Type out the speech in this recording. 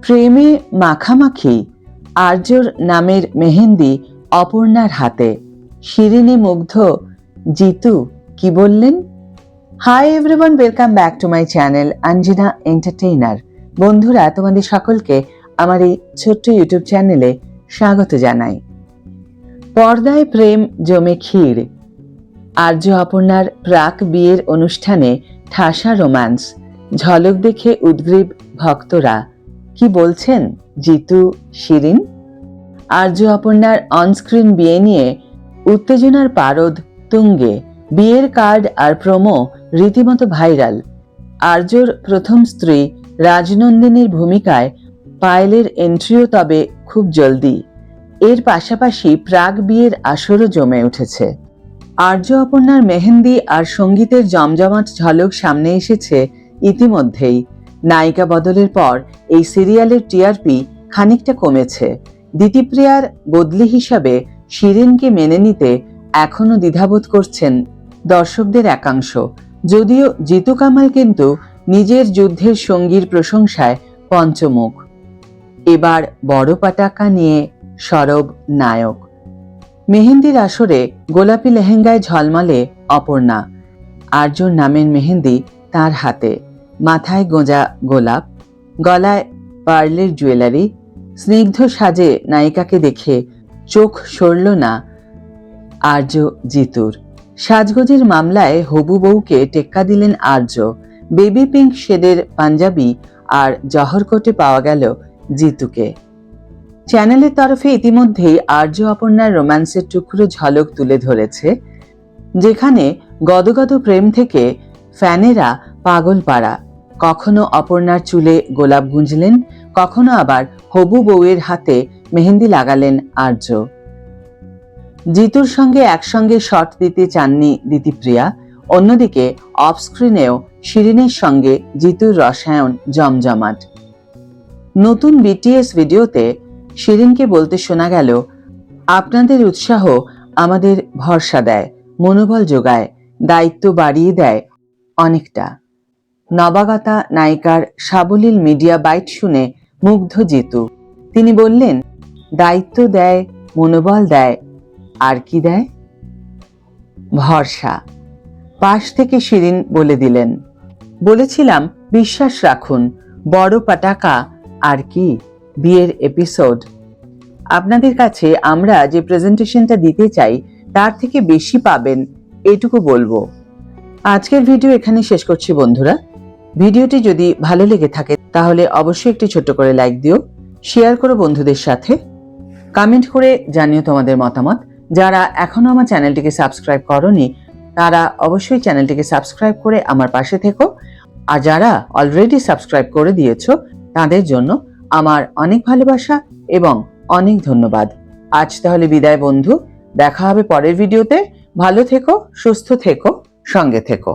প্রেমে মাখামাখি আর্যর নামের মেহেন্দি অপর্ণার হাতে। শিরিনে মুগ্ধ জিতু কি বললেন? Hi everyone, welcome back to my channel Anjana entertainer. বন্ধুরা, তোমাদের সকলকে আমার এই ছোট্ট ইউটিউব চ্যানেলে স্বাগত জানাই। পর্দায় প্রেম জমে ক্ষীর। আর্য অপর্ণার প্রাক বিয়ের অনুষ্ঠানে ঠাসা রোম্যান্স। ঝলক দেখে উদ্গ্রীব ভক্তরা। কি বলছেন জিতু, শিরিন? আর্য অপর্ণার অনস্ক্রিন বিয়ে নিয়ে উত্তেজনার পারদ তুঙ্গে। বিয়ের কার্ড আর প্রোমো রীতিমতো ভাইরাল। আর্যর প্রথম স্ত্রী রাজনন্দিনীর ভূমিকায় পায়েলের এন্ট্রিও তবে খুব জলদি। এর পাশাপাশি প্রাক বিয়ের আসরও জমে উঠেছে। আর্য অপর্ণার মেহেন্দি আর সঙ্গীতের জমজমাট ঝলক সামনে এসেছে ইতিমধ্যেই। নায়িকা বদলের পর এই সিরিয়ালের টিআরপি খানিকটা কমেছে। দিতিপ্রিয়ার বদলি হিসাবে শিরিনকে মেনে নিতে এখনো দ্বিধাবোধ করছেন দর্শকদের একাংশ। যদিও জিতু কামাল কিন্তু নিজের যুদ্ধের সঙ্গীর প্রশংসায় পঞ্চমুখ। এবার বড় পাটাকা নিয়ে সরব নায়ক। মেহেন্দির আসরে গোলাপি লেহেঙ্গায় ঝলমলে অপর্ণা। আর্যর নামের মেহেন্দি তার হাতে। মাথায় গোঁজা গোলাপ, গলায় পার্লের জুয়েলারি। স্নিগ্ধ সাজে নায়িকাকে দেখে চোখ সরল না আর্য জিতুর। সাজগোজের মামলায় হবু বউকে টেক্কা দিলেন আর্য। বেবি পিঙ্ক শেডের পাঞ্জাবি আর জহরকোটে পাওয়া গেল জিতুকে। চ্যানেলের তরফে ইতিমধ্যেই আর্য অপর্ণার রোম্যান্সের টুকরো ঝলক তুলে ধরেছে, যেখানে গদগদ প্রেম থেকে ফ্যানেরা পাগল পাড়া। কখনো অপর্ণার চুলে গোলাপ গুঁজলেন, কখনো আবার হবু বউয়ের হাতে মেহেন্দি লাগালেন আর্য। জিতুর সঙ্গে একসঙ্গে শট দিতে চাননি দিতিপ্রিয়া। অন্যদিকে অফস্ক্রিনেও শিরিনের সঙ্গে জিতুর রসায়ন জমজমাট। নতুন বিটিএস ভিডিওতে শিরিনকে বলতে শোনা গেল, আপনাদের উৎসাহ আমাদের ভরসা দেয়, মনোবল যোগায়, দায়িত্ব বাড়িয়ে দেয় অনেকটা। নবাগতা নায়িকার সাবলীল মিডিয়া বাইট শুনে মুগ্ধ জিতু। তিনি বললেন, দায়িত্ব দেয়, মনোবল দেয়, আর কি দেয়? ভরসা। পাশ থেকে শিরিন বলে দিলেন, বলেছিলাম বিশ্বাস রাখুন, বড় পাটাকা আর কি বিয়ের এপিসোড। আপনাদের কাছে আমরা যে প্রেজেন্টেশনটা দিতে চাই তার থেকে বেশি পাবেন, এটুকু বলবো। আজকের ভিডিও এখানে শেষ করছি বন্ধুরা। ভিডিওটি যদি ভালো লেগে থাকে তাহলে অবশ্যই একটি ছোট্ট করে লাইক দিও, শেয়ার করো বন্ধুদের সাথে, কমেন্ট করে জানিও তোমাদের মতামত। যারা এখনো আমার চ্যানেলটিকে সাবস্ক্রাইব করোনি তারা অবশ্যই চ্যানেলটিকে সাবস্ক্রাইব করে আমার পাশে থেকো। আর যারা অলরেডি সাবস্ক্রাইব করে দিয়েছো তাদের জন্য আমার অনেক ভালোবাসা এবং অনেক ধন্যবাদ। আজ তাহলে বিদায় বন্ধু, দেখা হবে পরের ভিডিওতে। ভালো থেকো, সুস্থ থেকো, সঙ্গে থেকো।